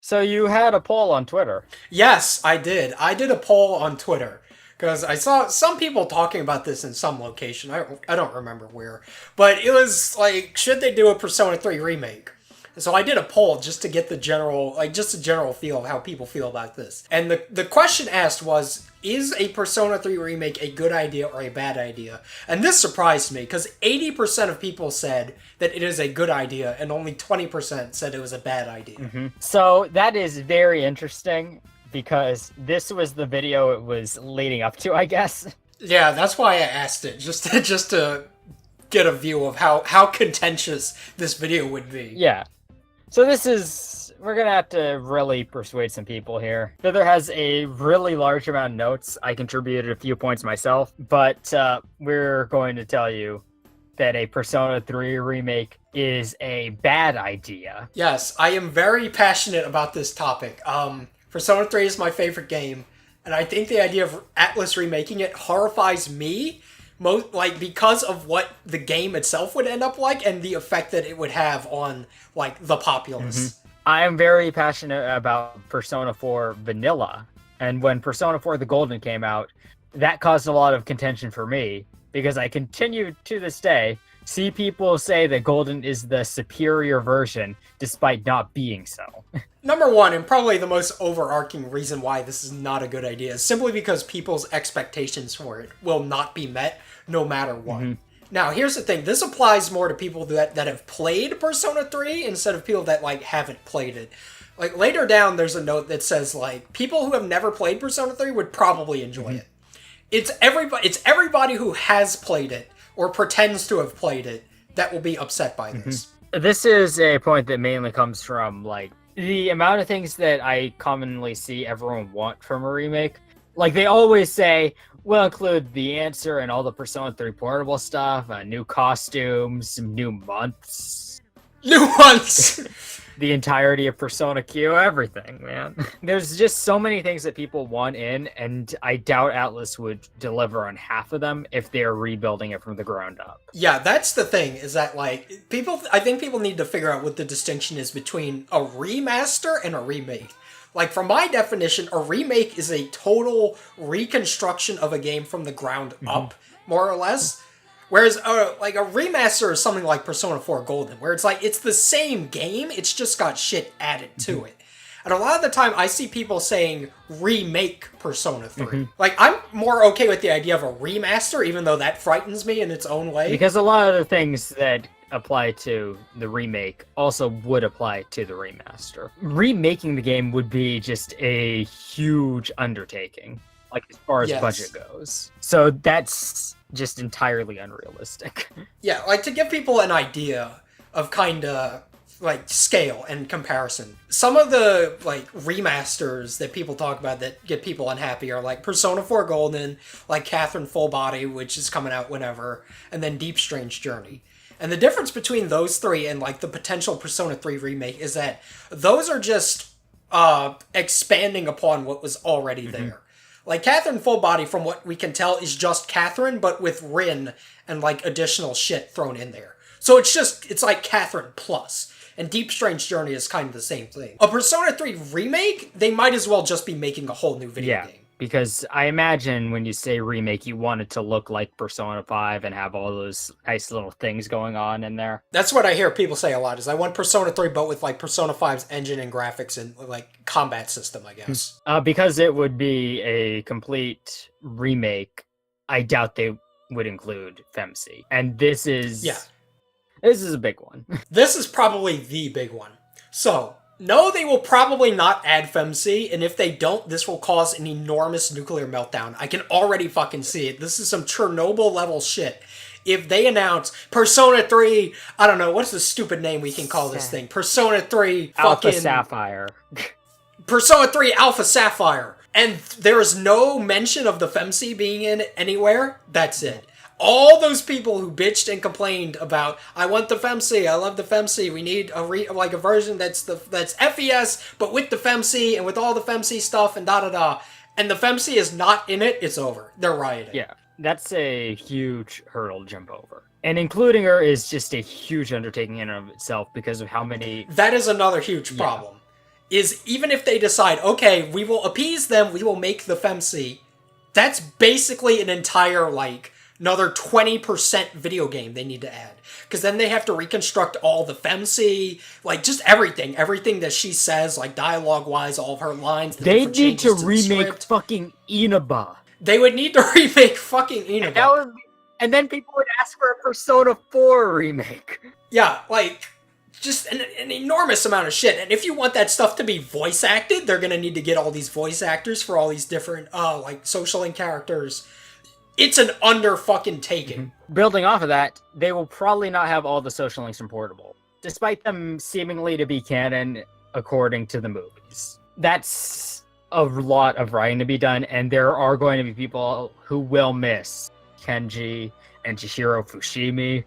So you had a poll on Twitter. Yes, I did. I did a poll on Twitter because I saw some people talking about this in some location. I don't remember where, but it was like, should they do a Persona 3 remake? So I did a poll just to get the general, like just a general feel of how people feel about this. And the question asked was, is a Persona 3 remake a good idea or a bad idea? And this surprised me because 80% of people said that it is a good idea and only 20% said it was a bad idea. So that is very interesting because this was the video it was leading up to, I guess. Yeah, that's why I asked it, just to get a view of how contentious this video would be. Yeah. So we're gonna have to really persuade some people here. Fither has a really large amount of notes. I contributed a few points myself, but we're going to tell you that a Persona 3 remake is a bad idea. Yes, I am very passionate about this topic. Persona 3 is my favorite game, and I think the idea of Atlas remaking it horrifies me, because of what the game itself would end up like and the effect that it would have on like the populace. I am very passionate about Persona 4 Vanilla, and when Persona 4 The Golden came out, that caused a lot of contention for me, because I continue to this day see people say that Golden is the superior version, despite not being so. Number one, and probably the most overarching reason why this is not a good idea, is simply because people's expectations for it will not be met no matter what. Now, here's the thing. This applies more to people that have played Persona 3 instead of people that, like, haven't played it. Like, later down, there's a note that says, like, people who have never played Persona 3 would probably enjoy it. It's everybody who has played it or pretends to have played it that will be upset by this. This is a point that mainly comes from, like, the amount of things that I commonly see everyone want from a remake. Like, they always say, we'll include the answer and all the Persona 3 portable stuff, new costumes, new months, New ones! the entirety of Persona Q, everything, man. There's just so many things that people want in, and I doubt Atlas would deliver on half of them if they're rebuilding it from the ground up. Yeah, that's the thing, is that, like, I think people need to figure out what the distinction is between a remaster and a remake. Like, from my definition, a remake is a total reconstruction of a game from the ground up, more or less. Whereas, like, a remaster is something like Persona 4 Golden, where it's like, it's the same game, it's just got shit added to it. And a lot of the time, I see people saying, remake Persona 3. Like, I'm more okay with the idea of a remaster, even though that frightens me in its own way. Because a lot of the things that apply to the remake also would apply to the remaster. Remaking the game would be just a huge undertaking, like as far as budget goes. So that's just entirely unrealistic. Yeah, like to give people an idea of kind of like scale and comparison. Some of the like remasters that people talk about that get people unhappy are like Persona 4 Golden, like Catherine Full Body, which is coming out whenever, and then Deep Strange Journey. And the difference between those three and like the potential Persona 3 remake is that those are just expanding upon what was already there. Like Catherine Full Body, from what we can tell, is just Catherine, but with Rin and like additional shit thrown in there. So it's like Catherine plus. And Deep Strange Journey is kind of the same thing. A Persona 3 remake, they might as well just be making a whole new video game. Because I imagine when you say remake, you want it to look like Persona 5 and have all those nice little things going on in there. That's what I hear people say a lot, is I want Persona 3 but with like Persona 5's engine and graphics and like combat system, I guess. Because it would be a complete remake, I doubt they would include FemC. And this is a big one. This is probably the big one. So, no, they will probably not add FemC, and if they don't, this will cause an enormous nuclear meltdown. I can already fucking see it. This is some Chernobyl-level shit. If they announce Persona 3, I don't know, what's the stupid name we can call this thing? Persona 3 Alpha Sapphire. Persona 3 Alpha Sapphire. And there is no mention of the FemC being in it anywhere. That's it. All those people who bitched and complained about, I want the FemC, I love the FemC, we need a version that's FES, but with the FemC and with all the FemC stuff and da-da-da, and the FemC is not in it, it's over. They're rioting. Yeah, that's a huge hurdle to jump over. And including her is just a huge undertaking in and of itself because of how many... That is another huge problem. is even if they decide, okay, we will appease them, we will make the FemC, that's basically an entire, like, another 20% video game they need to add. Because then they have to reconstruct all the FemC, like, just everything. Everything that she says, like, dialogue-wise, all of her lines. They need to remake fucking Inaba. They would need to remake fucking Inaba. And then people would ask for a Persona 4 remake. Yeah, like, just an enormous amount of shit. And if you want that stuff to be voice acted, they're gonna need to get all these voice actors for all these different, like, social link characters. It's an fucking taking. Mm-hmm. Building off of that, they will probably not have all the social links in Portable, despite them seemingly to be canon according to the movies. That's a lot of writing to be done, and there are going to be people who will miss Kenji and Chihiro Fushimi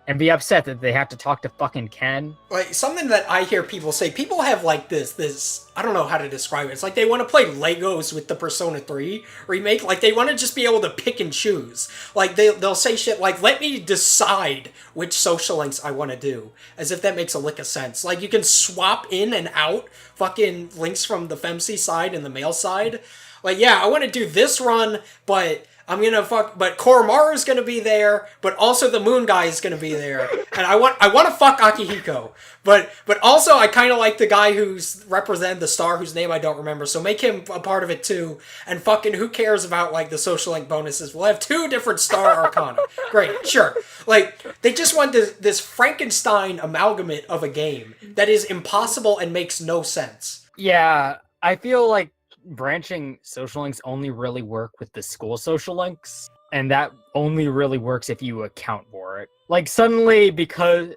and be upset that they have to talk to fucking Ken. Like, something that I hear people say, people have, like, this, I don't know how to describe it. It's like they want to play Legos with the Persona 3 remake. Like, they want to just be able to pick and choose. Like, they'll say shit like, let me decide which social links I want to do. As if that makes a lick of sense. Like, you can swap in and out fucking links from the FemC side and the male side. Like, yeah, I want to do this run, but but Koromaru's gonna be there, but also the Moon guy is gonna be there, and I want to fuck Akihiko, but also I kind of like the guy who's represented the star whose name I don't remember, so make him a part of it too, and fucking who cares about, like, the social link bonuses? We'll have 2 different star arcana. Great, sure. Like, they just want this Frankenstein amalgamate of a game that is impossible and makes no sense. Yeah, I feel like branching social links only really work with the school social links, and that only really works if you account for it. Like, suddenly, because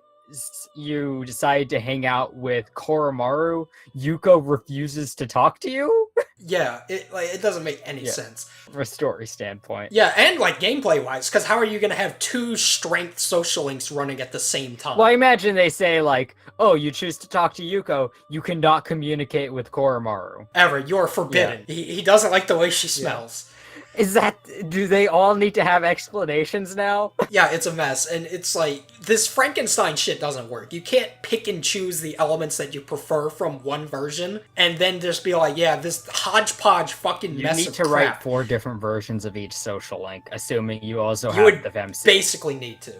you decide to hang out with Koromaru, Yuko refuses to talk to you? Yeah, it doesn't make any sense. From a story standpoint. Yeah, and, like, gameplay-wise, because how are you going to have 2 strength social links running at the same time? Well, I imagine they say, like, oh, you choose to talk to Yuko, you cannot communicate with Koromaru. Ever. You're forbidden. Yeah. He doesn't like the way she smells. Do they all need to have explanations now? Yeah, it's a mess, and it's like, this Frankenstein shit doesn't work. You can't pick and choose the elements that you prefer from one version, and then just be like, yeah, this hodgepodge fucking mess of crap. You need to write 4 different versions of each social link, assuming you also have the FemC. Basically need to.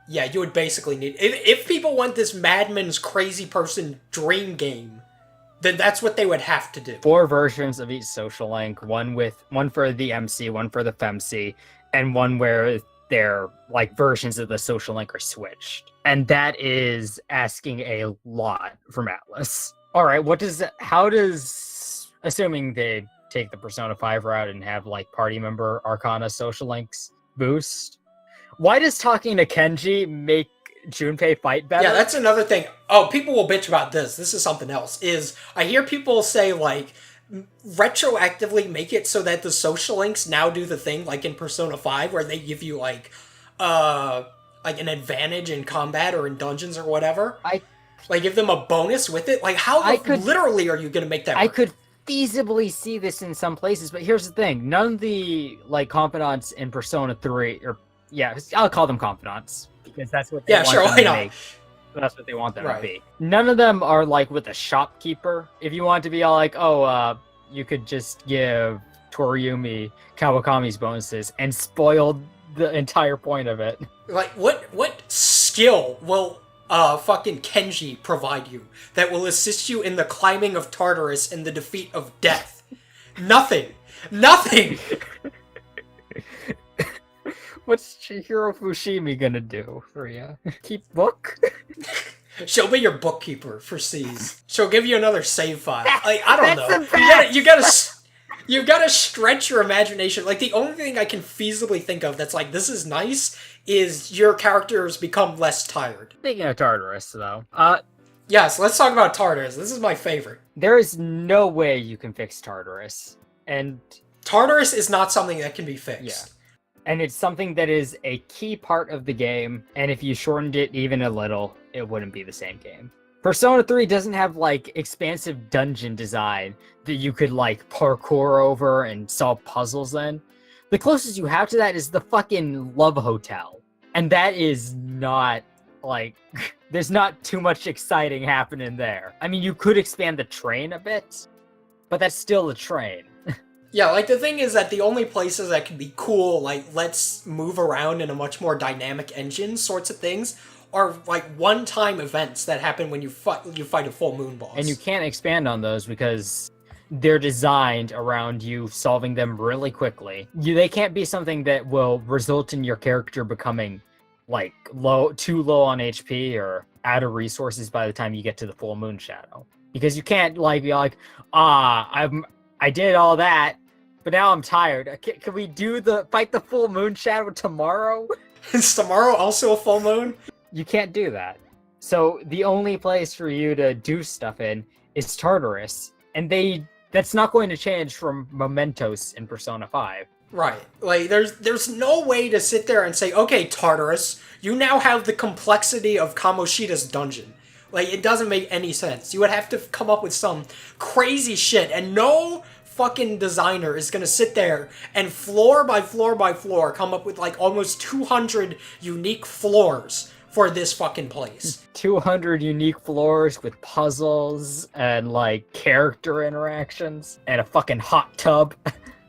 Yeah, you would basically need... If people want this Madman's crazy person dream game, then that's what they would have to do. 4 versions of each social link, one for the MC, one for the FemC, and one where their, like, versions of the social link are switched. And that is asking a lot from Atlas. All right, how does, assuming they take the Persona 5 route and have, like, party member Arcana social links boost, why does talking to Kenji make Junpei fight better? Yeah, that's another thing. Oh, people will bitch about this. This is something else. I hear people say, like, retroactively make it so that the social links now do the thing, like in Persona 5, where they give you, like an advantage in combat or in dungeons or whatever. Like, give them a bonus with it. Like, literally are you going to make that work? I could feasibly see this in some places, but here's the thing. None of the, like, confidants in Persona 3, I'll call them confidants, because that's what they want them to make. That's what they want them to be. None of them are, like, with a shopkeeper. If you want to be all like, you could just give Toriumi Kawakami's bonuses and spoil the entire point of it. Like, what skill will fucking Kenji provide you that will assist you in the climbing of Tartarus and the defeat of death? Nothing. Nothing! What's Chihiro Fushimi gonna do for you? Keep book? She'll be your bookkeeper for C's. She'll give you another save file. Like, I don't know. You gotta stretch your imagination. Like, the only thing I can feasibly think of that's like, this is nice, is your characters become less tired. Speaking of Tartarus, though. Yes, let's talk about Tartarus. This is my favorite. There is no way you can fix Tartarus. And Tartarus is not something that can be fixed. Yeah. And it's something that is a key part of the game, and if you shortened it even a little, it wouldn't be the same game. Persona 3 doesn't have, like, expansive dungeon design that you could, like, parkour over and solve puzzles in. The closest you have to that is the fucking Love Hotel. And that is not like, there's not too much exciting happening there. I mean, you could expand the train a bit, but that's still the train. Yeah, like, the thing is that the only places that can be cool, like, let's move around in a much more dynamic engine sorts of things, are, like, one-time events that happen when you fight a full moon boss. And you can't expand on those because they're designed around you solving them really quickly. They can't be something that will result in your character becoming, like, too low on HP or out of resources by the time you get to the full moon shadow. Because you can't, like, be like, I did all that, but now I'm tired. Can we fight the full moon shadow tomorrow? Is tomorrow also a full moon? You can't do that. So the only place for you to do stuff in is Tartarus, and that's not going to change from Mementos in Persona 5. Right. Like, there's no way to sit there and say, okay, Tartarus, you now have the complexity of Kamoshida's dungeon. Like, it doesn't make any sense. You would have to come up with some crazy shit, and no fucking designer is gonna sit there and floor by floor by floor come up with, like, almost 200 unique floors for this fucking place. 200 unique floors with puzzles and, like, character interactions and a fucking hot tub.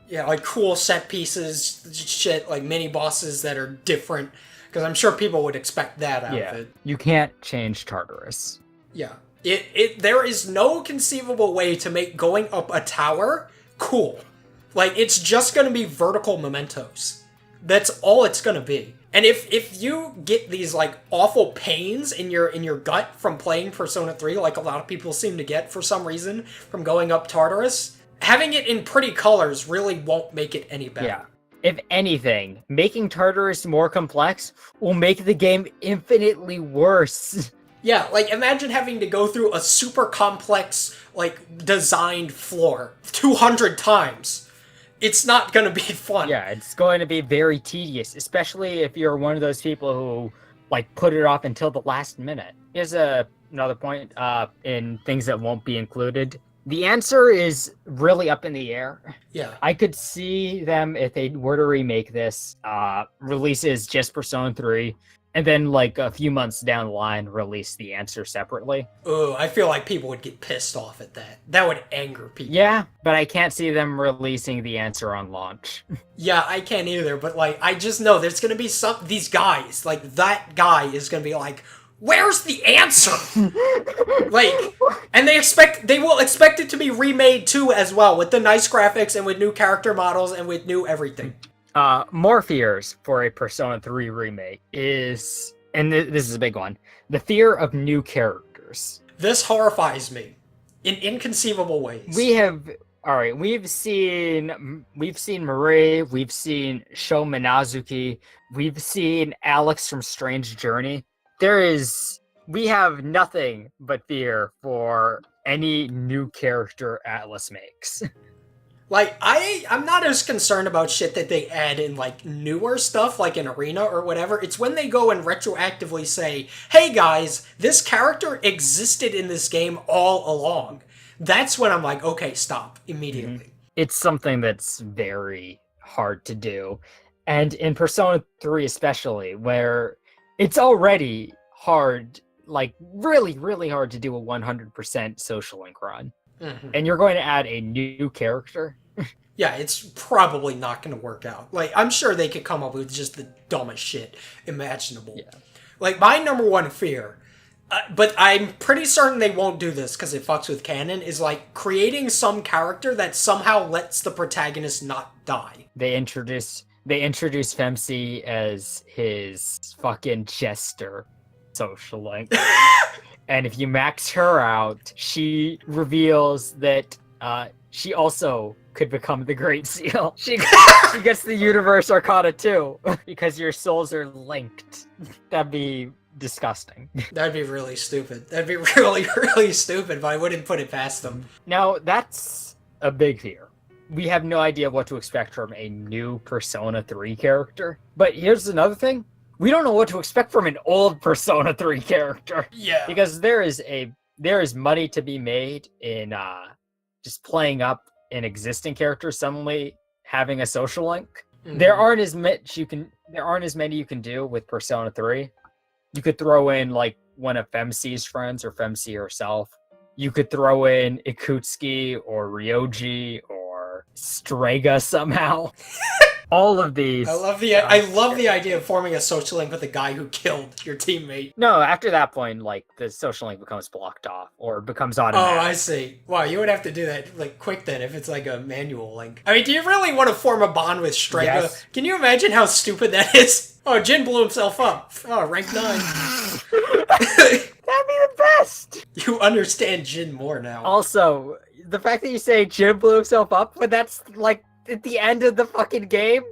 Yeah, like, cool set pieces, shit, like mini bosses that are different, because I'm sure people would expect that out of it. You can't change Tartarus. Yeah. There is no conceivable way to make going up a tower cool. Like, it's just gonna be vertical mementos. That's all it's gonna be. And if you get these, like, awful pains in your gut from playing Persona 3, like a lot of people seem to get for some reason from going up Tartarus, having it in pretty colors really won't make it any better. Yeah. If anything, making Tartarus more complex will make the game infinitely worse. Yeah, like, imagine having to go through a super complex, like, designed floor 200 times. It's not gonna be fun. Yeah, it's going to be very tedious, especially if you're one of those people who, like, put it off until the last minute. Here's another point in things that won't be included. The answer is really up in the air. Yeah. I could see them, if they were to remake this, releases just Persona 3, and then, like, a few months down the line, release the answer separately. Ugh, I feel like people would get pissed off at that. That would anger people. Yeah, but I can't see them releasing the answer on launch. Yeah, I can't either, but, like, I just know there's gonna be these guys, like, that guy is gonna be like, where's the answer? Like, and they will expect it to be remade too as well, with the nice graphics and with new character models and with new everything. More fears for a Persona 3 remake is, and this is a big one, the fear of new characters. This horrifies me in inconceivable ways. We've seen Marie, we've seen Sho Minazuki, we've seen Alex from Strange Journey. We have nothing but fear for any new character Atlas makes. Like, I'm not as concerned about shit that they add in, like, newer stuff, like in Arena or whatever. It's when they go and retroactively say, hey guys, this character existed in this game all along. That's when I'm like, okay, stop, immediately. Mm-hmm. It's something that's very hard to do. And in Persona 3 especially, where it's already hard, like, really, really hard to do a 100% social link run. Mm-hmm. And you're going to add a new character? Yeah, it's probably not going to work out. Like, I'm sure they could come up with just the dumbest shit imaginable. Yeah. Like, my number one fear, but I'm pretty certain they won't do this because it fucks with canon, is, like, creating some character that somehow lets the protagonist not die. They introduce Femsi as his fucking jester social link. And if you max her out, she reveals that she also could become the Great Seal. She gets the Universe Arcana too, because your souls are linked. That'd be disgusting. That'd be really stupid. That'd be really, really stupid, but I wouldn't put it past them. Now, that's a big fear. We have no idea what to expect from a new Persona 3 character. But here's another thing. We don't know what to expect from an old Persona 3 character. Yeah. Because there is money to be made in just playing up an existing character suddenly having a social link. Mm-hmm. There aren't as many you can do with Persona 3. You could throw in like one of Femc's friends or Femc herself. You could throw in Ikutsuki or Ryoji or Strega somehow. All of these. I love the idea of forming a social link with the guy who killed your teammate. No, after that point, like the social link becomes blocked off or becomes Oh, automatic. I see. Wow, you would have to do that like quick then if it's like a manual link. I mean, do you really want to form a bond with Strega? Yes. Can you imagine how stupid that is? Oh, Jin blew himself up. Oh, rank 9. That'd be the best. You understand Jin more now. Also, the fact that you say Jin blew himself up, but that's like at the end of the fucking game,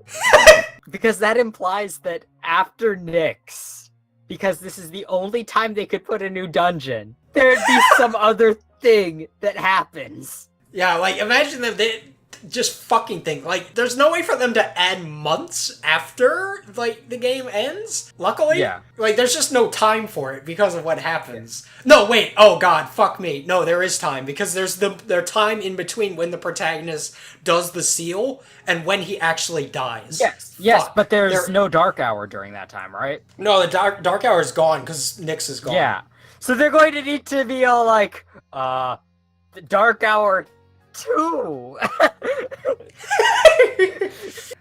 because that implies that after Nyx, because this is the only time they could put a new dungeon, there'd be some other thing that happens. Yeah, like imagine them they just fucking think like there's no way for them to add months after like the game ends. Luckily, Yeah. like there's just no time for it because of what happens. No, wait. Oh god, fuck me. No, there is time because there's their time in between when the protagonist does the seal and when he actually dies. Yes, Fuck. but there's There- no dark hour during that time, right? No, the dark hour is gone because Nyx is gone. Yeah. So they're going to need to be all like, the dark hour 2.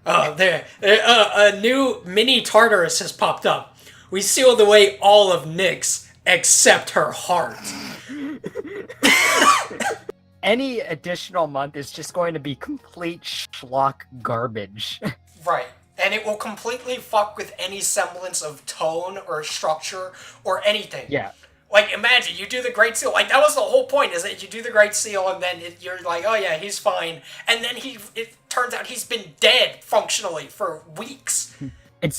Oh, there. A new mini Tartarus has popped up. We sealed away all of Nyx except her heart. Any additional month is just going to be complete schlock garbage. Right. And it will completely fuck with any semblance of tone or structure or anything. Yeah. Like, imagine, you do the Great Seal. Like, that was the whole point, is that you do the Great Seal, and then you're like, oh yeah, he's fine. And then it turns out he's been dead, functionally, for weeks.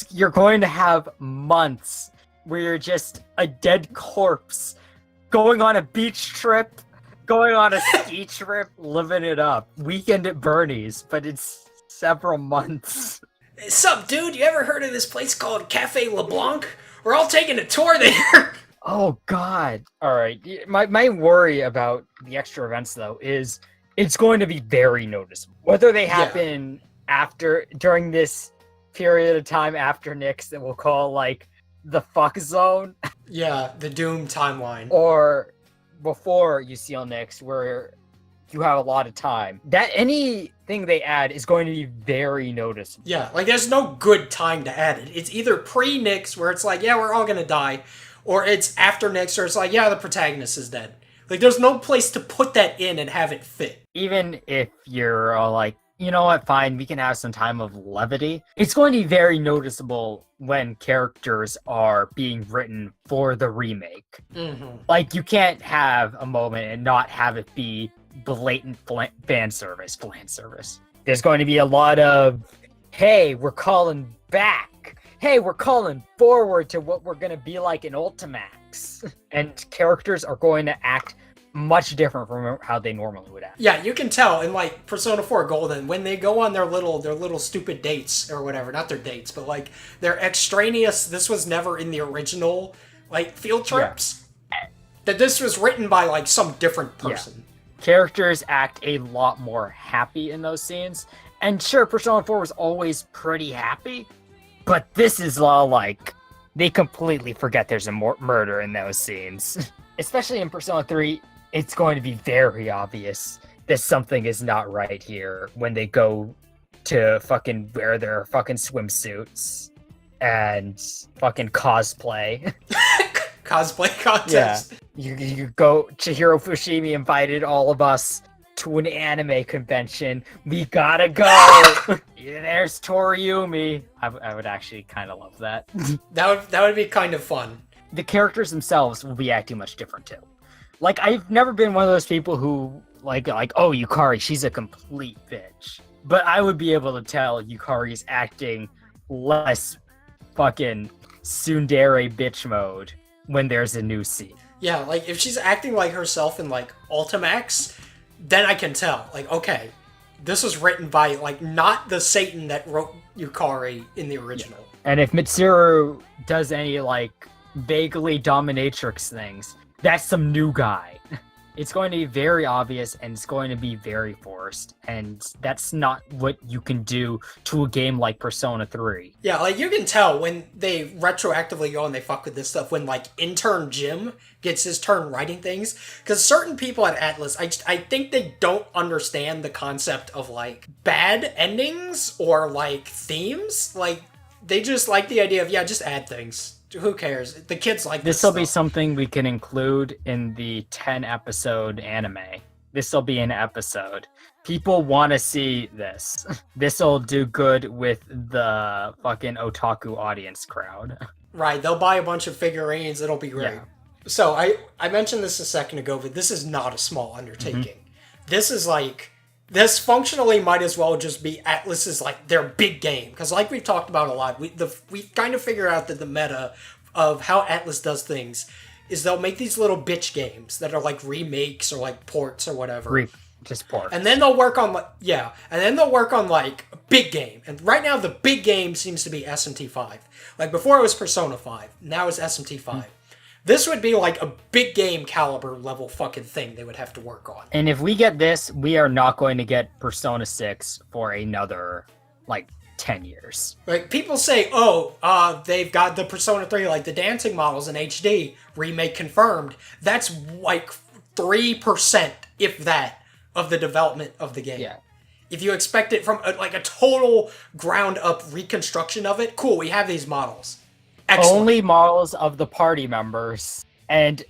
You're going to have months where you're just a dead corpse, going on a beach trip, going on a ski trip, living it up. Weekend at Bernie's, but it's several months. Sup, dude? You ever heard of this place called Cafe LeBlanc? We're all taking a tour there. Oh god. Alright. My worry about the extra events though is it's going to be very noticeable. Whether they happen during this period of time after Nyx that we'll call like the fuck zone, Yeah, the Doom timeline. or before you seal Nyx where you have a lot of time. That anything they add is going to be very noticeable. Yeah, like there's no good time to add it. It's either pre-Nyx where it's like, yeah, we're all gonna die, or it's after Nyx where it's like, yeah, the protagonist is dead. Like there's no place to put that in and have it fit. Even if you're all like, you know what, fine, we can have some time of levity. It's going to be very noticeable when characters are being written for the remake. Mm-hmm. Like, you can't have a moment and not have it be blatant fan service. There's going to be a lot of, hey, we're calling back. Hey, we're calling forward to what we're going to be like in Ultimax. And characters are going to act much different from how they normally would act. Yeah, you can tell in like Persona 4 Golden when they go on their little stupid dates or whatever, not their dates, but like their extraneous, this was never in the original like field trips. That this was written by like some different person. Characters act a lot more happy in those scenes. And sure, Persona 4 was always pretty happy, but this is all like, they completely forget there's a murder in those scenes. Especially in Persona 3, it's going to be very obvious that something is not right here when they go to fucking wear their fucking swimsuits and fucking cosplay. Cosplay contest. Yeah. You go, Chihiro Fushimi invited all of us to an anime convention. We gotta go. There's Toriumi. I would actually kind of love that. That would be kind of fun. The characters themselves will be acting much different too. Like, I've never been one of those people who like, oh, Yukari, she's a complete bitch. But I would be able to tell Yukari's acting less fucking tsundere bitch mode when there's a new scene. Yeah, like if she's acting like herself in like Ultimax, then I can tell. Like, okay, this was written by like not the Satan that wrote Yukari in the original. Yeah. And if Mitsuru does any like vaguely dominatrix things, that's some new guy. It's going to be very obvious and it's going to be very forced. And that's not what you can do to a game like Persona 3. Yeah, like you can tell when they retroactively go and they fuck with this stuff when like intern Jim gets his turn writing things, because certain people at Atlas, I think they don't understand the concept of like bad endings or like themes. Like they just like the idea of just add things. Who cares? The kids like this This will be stuff. something we can include in the 10 episode anime. This will be an episode. People want to see this. This will do good with the fucking otaku audience crowd. Right, they'll buy a bunch of figurines. It'll be great. Yeah. So I mentioned this a second ago, but this is not a small undertaking. This is like this functionally might as well just be Atlas's like their big game, because like we've talked about a lot, we kind of figure out that the meta of how Atlas does things is they'll make these little bitch games that are like remakes or like ports or whatever. Just ports. And then they'll work on like a big game. And right now the big game seems to be SMT5. Like before it was Persona 5, now it's SMT5. This would be like a big game caliber level fucking thing they would have to work on. And if we get this, we are not going to get Persona 6 for another, like, 10 years. Like, people say, they've got the Persona 3, like, the dancing models in HD, remake confirmed. That's, like, 3%, if that, of the development of the game. Yeah. If you expect it from, a total ground-up reconstruction of it, cool, we have these models. Excellent. Only models of the party members, and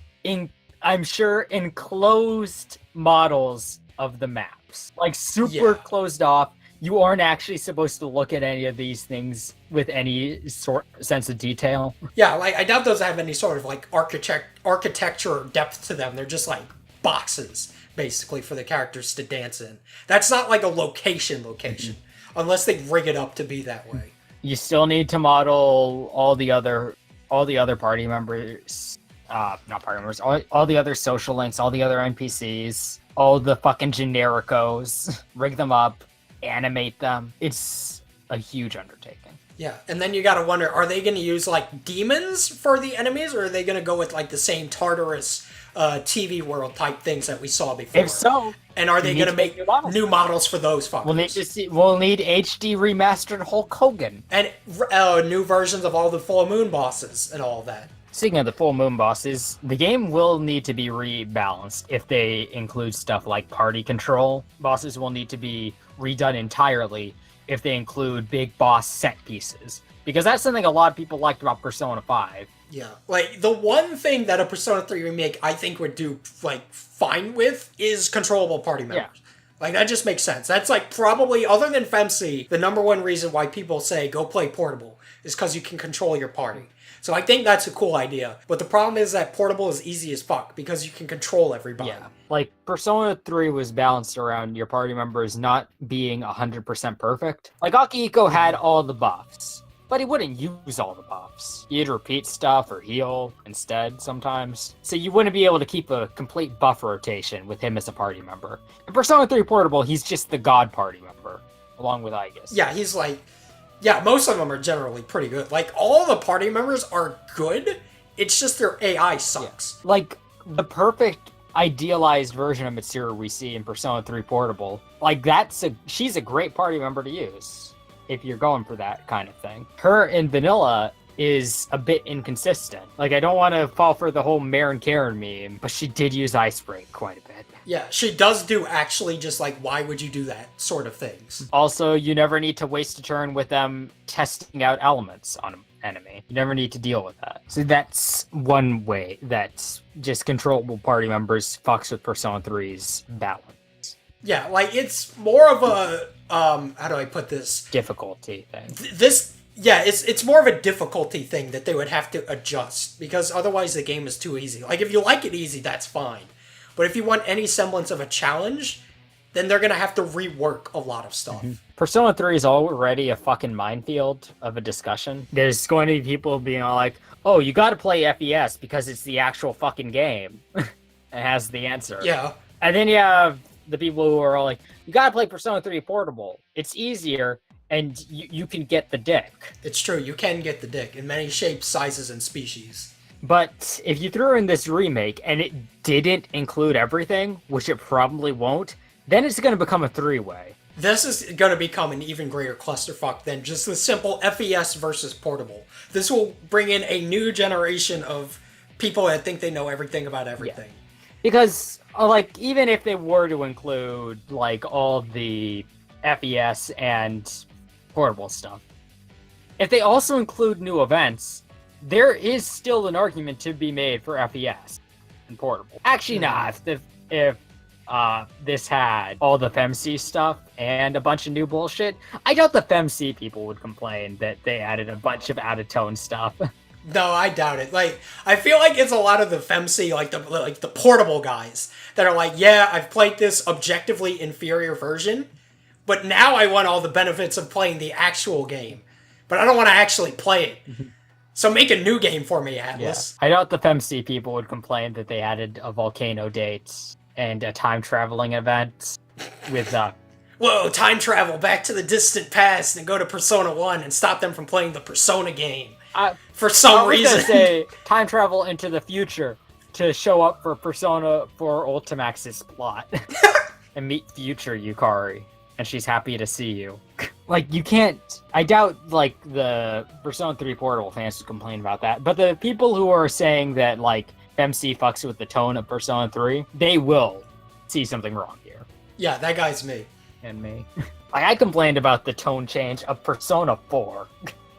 I'm sure enclosed models of the maps. Like super closed off. You aren't actually supposed to look at any of these things with any sense of detail. Yeah, like I doubt those have any sort of like architecture or depth to them. They're just like boxes, basically, for the characters to dance in. That's not like a location, unless they rig it up to be that way. You still need to model all the other party members, not party members, all the other social links, all the other NPCs, all the fucking genericos, rig them up, animate them. It's a huge undertaking. Yeah, and then you gotta wonder, are they gonna use like demons for the enemies, or are they gonna go with like the same Tartarus TV world type things that we saw before? If so, and are they gonna make new models for those fuckers? We'll need HD remastered Hulk Hogan. And new versions of all the Full Moon bosses and all of that. Speaking of the Full Moon bosses, the game will need to be rebalanced if they include stuff like party control. Bosses will need to be redone entirely if they include big boss set pieces. Because that's something a lot of people liked about Persona 5. Yeah, like, the one thing that a Persona 3 remake I think would do, like, fine with is controllable party members. Yeah. Like, that just makes sense. That's, like, probably, other than FemC, the number one reason why people say go play Portable is because you can control your party. So I think that's a cool idea. But the problem is that Portable is easy as fuck because you can control everybody. Yeah. Like, Persona 3 was balanced around your party members not being 100% perfect. Like, Akihiko had all the buffs, but he wouldn't use all the buffs. He'd repeat stuff or heal instead sometimes. So you wouldn't be able to keep a complete buff rotation with him as a party member. In Persona 3 Portable, he's just the god party member, along with Aegis. Yeah, he's like... Yeah, most of them are generally pretty good. Like, all the party members are good, it's just their AI sucks. Yeah. Like, the perfect idealized version of Mitsuru we see in Persona 3 Portable, like, she's a great party member to use, if you're going for that kind of thing. Her in vanilla is a bit inconsistent. Like, I don't want to fall for the whole Maren Karen meme, but she did use Ice Break quite a bit. Yeah, she does do actually just like, why would you do that sort of things. Also, you never need to waste a turn with them testing out elements on an enemy. You never need to deal with that. So that's one way that just controllable party members fucks with Persona 3's balance. Yeah, like, it's more of a, how do I put this? Difficulty thing. It's more of a difficulty thing that they would have to adjust, because otherwise the game is too easy. Like, if you like it easy, that's fine. But if you want any semblance of a challenge, then they're going to have to rework a lot of stuff. Persona 3 is already a fucking minefield of a discussion. There's going to be people being all like, oh, you got to play FES because it's the actual fucking game. It has the answer. Yeah. And then you have the people who are all like, you got to play Persona 3 Portable. It's easier, and you can get the dick. It's true, you can get the dick in many shapes, sizes, and species. But if you threw in this remake and it didn't include everything, which it probably won't, then it's going to become a three-way. This is going to become an even greater clusterfuck than just the simple FES versus portable. This will bring in a new generation of people that think they know everything about everything. Yeah. Because, like, even if they were to include, like, all the FES and portable stuff, if they also include new events, there is still an argument to be made for FES and portable. Actually, not. If this had all the FemC stuff and a bunch of new bullshit, I doubt the FemC people would complain that they added a bunch of out-of-tone stuff. No, I doubt it. Like, I feel like it's a lot of the FemC, like the portable guys that are like, yeah, I've played this objectively inferior version, but now I want all the benefits of playing the actual game, but I don't want to actually play it. So make a new game for me, Atlas. Yeah. I doubt the FemC people would complain that they added a volcano date and a time-traveling event with, whoa, time travel back to the distant past and go to Persona 1 and stop them from playing the Persona game. For some reason. I was gonna say time travel into the future to show up for Persona 4 Ultimax's plot and meet future Yukari, and she's happy to see you. Like, you can't... I doubt, like, the Persona 3 Portable fans would complain about that, but the people who are saying that, like, MC fucks with the tone of Persona 3, they will see something wrong here. Yeah, that guy's me. And me. Like, I complained about the tone change of Persona 4.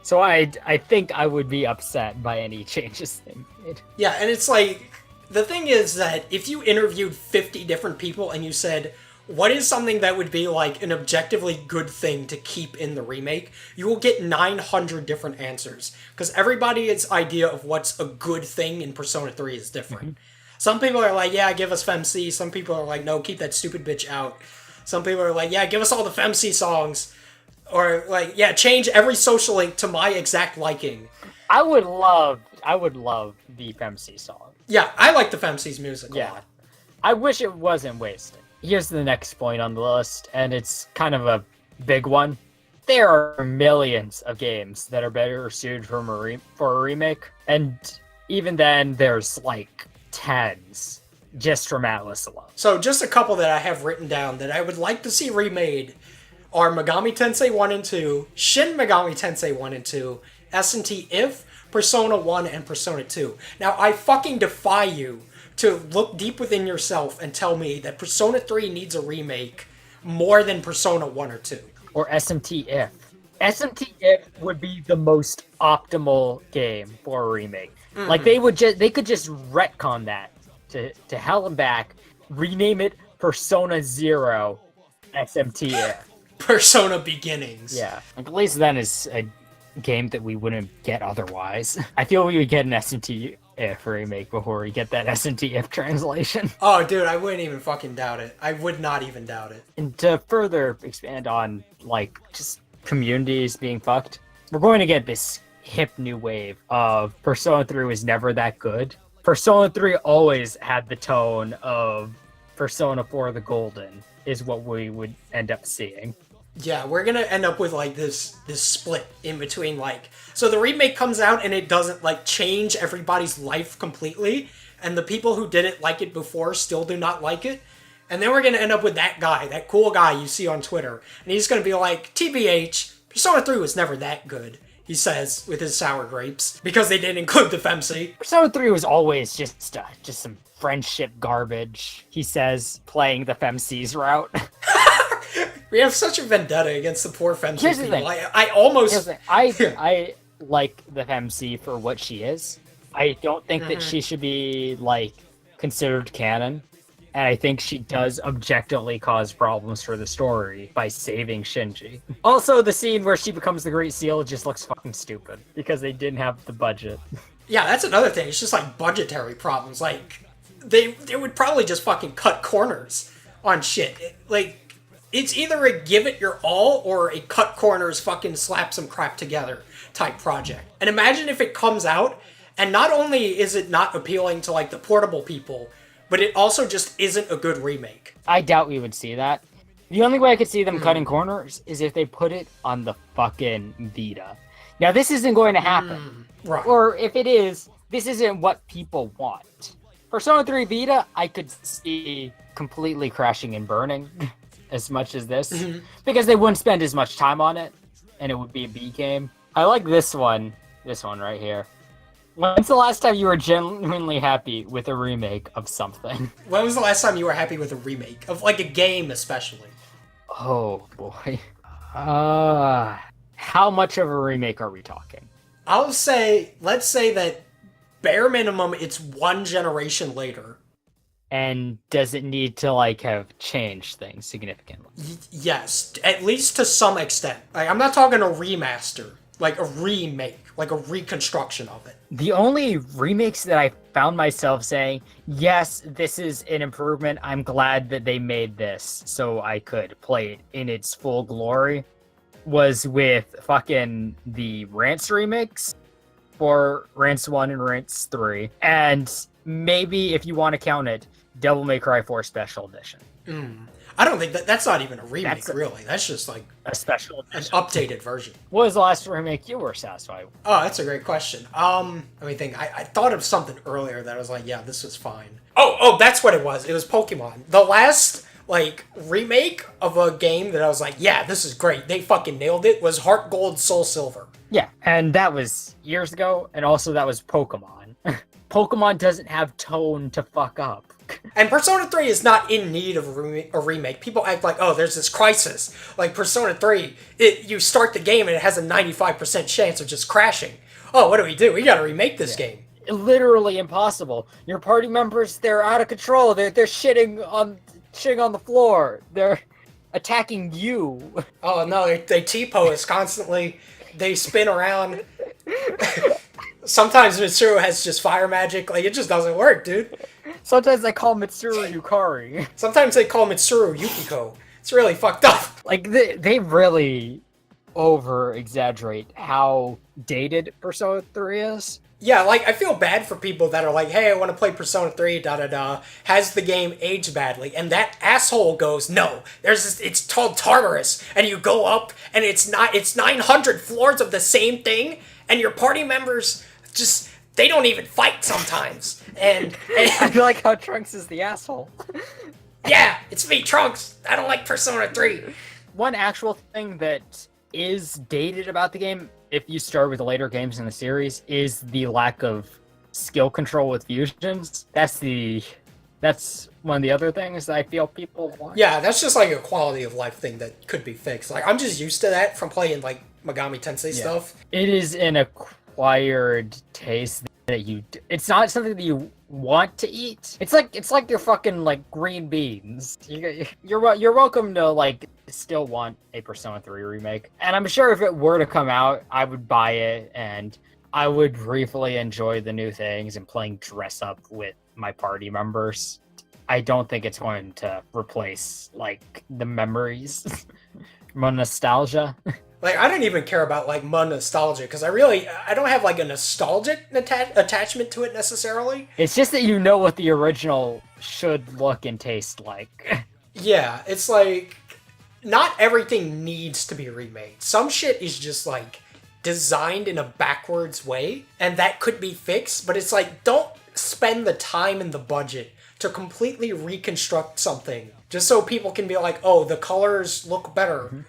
So I think I would be upset by any changes they made. Yeah, and it's like, the thing is that if you interviewed 50 different people and you said, what is something that would be like an objectively good thing to keep in the remake, you will get 900 different answers. Because everybody's idea of what's a good thing in Persona 3 is different. Mm-hmm. Some people are like, yeah, give us FemC. Some people are like, no, keep that stupid bitch out. Some people are like, yeah, give us all the FemC songs. Or, like, yeah, change every social link to my exact liking. I would love the FemC song. Yeah, I like the FemC's music a lot. I wish it wasn't wasted. Here's the next point on the list, and it's kind of a big one. There are millions of games that are better suited for a remake, and even then, there's, like, tens just from Atlas alone. So, just a couple that I have written down that I would like to see remade are Megami Tensei 1 and 2, Shin Megami Tensei 1 and 2, S&T If, Persona 1, and Persona 2. Now, I fucking defy you to look deep within yourself and tell me that Persona 3 needs a remake more than Persona 1 or 2. Or SMT If. SMT If would be the most optimal game for a remake. Mm-hmm. Like, they could just retcon that to hell and back, rename it Persona Zero SMT If. Persona Beginnings. Yeah. Like, at least then is a game that we wouldn't get otherwise. I feel we would get an SMT If remake before we get that SMT If translation. Oh, dude, I wouldn't even fucking doubt it. I would not even doubt it. And to further expand on, like, just communities being fucked, we're going to get this hip new wave of Persona 3 was never that good. Persona 3 always had the tone of Persona 4 the Golden, is what we would end up seeing. Yeah, we're gonna end up with, like, this split in between, like... So the remake comes out and it doesn't, like, change everybody's life completely, and the people who didn't like it before still do not like it. And then we're gonna end up with that guy, that cool guy you see on Twitter, and he's gonna be like, TBH, Persona 3 was never that good, he says, with his sour grapes, because they didn't include the FemC. Persona 3 was always just some friendship garbage, he says, playing the FemC's route. We have such a vendetta against the poor FemC Here's people. The thing. I almost... I like the FemC for what she is. I don't think that she should be, like, considered canon. And I think she does objectively cause problems for the story by saving Shinji. Also, the scene where she becomes the Great Seal just looks fucking stupid because they didn't have the budget. Yeah, that's another thing. It's just, like, budgetary problems. Like, they would probably just fucking cut corners on shit. It's either a give it your all or a cut corners fucking slap some crap together type project. And imagine if it comes out and not only is it not appealing to, like, the portable people, but it also just isn't a good remake. I doubt we would see that. The only way I could see them cutting corners is if they put it on the fucking Vita. Now, this isn't going to happen. Right. Or if it is, this isn't what people want. Persona 3 Vita, I could see completely crashing and burning as much as this, because they wouldn't spend as much time on it, and it would be a B game. I like this one right here. When's the last time you were genuinely happy with a remake of something? When was the last time you were happy with a remake of like a game, especially? Oh boy. How much of a remake are we talking? Let's say that bare minimum, it's one generation later. And does it need to like have changed things significantly? Yes, at least to some extent. Like, I'm not talking a remaster, like a remake, like a reconstruction of it. The only remakes that I found myself saying, yes, this is an improvement. I'm glad that they made this so I could play it in its full glory, was with fucking the Rants remakes for Rants 1 and Rants 3. And maybe, if you want to count it, Devil May Cry 4 Special Edition. I don't think that's not even a remake, really. That's just like a special edition. An updated version. What was the last remake you were satisfied with? Oh, that's a great question. Let me think. I thought of something earlier that I was like, yeah, this was fine. Oh, that's what it was. It was Pokemon. The last, like, remake of a game that I was like, yeah, this is great. They fucking nailed it, was Heart Gold, Soul Silver. Yeah, and that was years ago, and also that was Pokemon. Pokemon doesn't have tone to fuck up. And Persona 3 is not in need of a remake. People act like, oh, there's this crisis. Like, Persona 3, you start the game and it has a 95% chance of just crashing. Oh, what do? We gotta remake this game. Literally impossible. Your party members, they're out of control. They're shitting on the floor. They're attacking you. Oh, no, they T-pose constantly. They spin around. Sometimes Mitsuru has just fire magic. Like, it just doesn't work, dude. Sometimes they call Mitsuru Yukari. Sometimes they call Mitsuru Yukiko. It's really fucked up. Like, they really over-exaggerate how dated Persona 3 is. Yeah, like, I feel bad for people that are like, hey, I want to play Persona 3, da-da-da. Has the game aged badly? And that asshole goes, no, it's called Tartarus. And you go up, and it's 900 floors of the same thing, and your party members just, they don't even fight sometimes. And I feel like how Trunks is the asshole. Yeah, it's me, Trunks. I don't like Persona 3. One actual thing that is dated about the game, if you start with the later games in the series, is the lack of skill control with fusions. That's one of the other things that I feel people want. Yeah, that's just like a quality of life thing that could be fixed. Like, I'm just used to that from playing like Megami Tensei stuff. It is an acquired taste that it's not something that you want to eat. It's like your fucking like green beans. You're welcome to like still want a Persona 3 remake. And I'm sure if it were to come out, I would buy it and I would briefly enjoy the new things and playing dress up with my party members. I don't think it's going to replace like the memories, my nostalgia. Like, I don't even care about, like, my nostalgia, because I don't have, like, a nostalgic attachment to it, necessarily. It's just that you know what the original should look and taste like. Yeah, it's like, not everything needs to be remade. Some shit is just, like, designed in a backwards way, and that could be fixed, but it's like, don't spend the time and the budget to completely reconstruct something, just so people can be like, oh, the colors look better. Mm-hmm.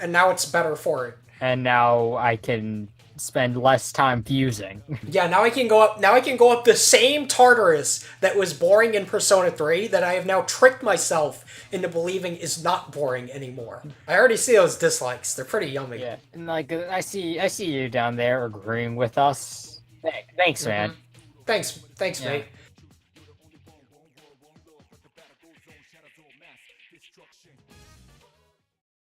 And now it's better for it. And now I can spend less time fusing. Yeah, now I can go up the same Tartarus that was boring in Persona 3 that I have now tricked myself into believing is not boring anymore. I already see those dislikes. They're pretty yummy. Yeah. And like I see you down there agreeing with us. Thanks, man. Thanks, mate.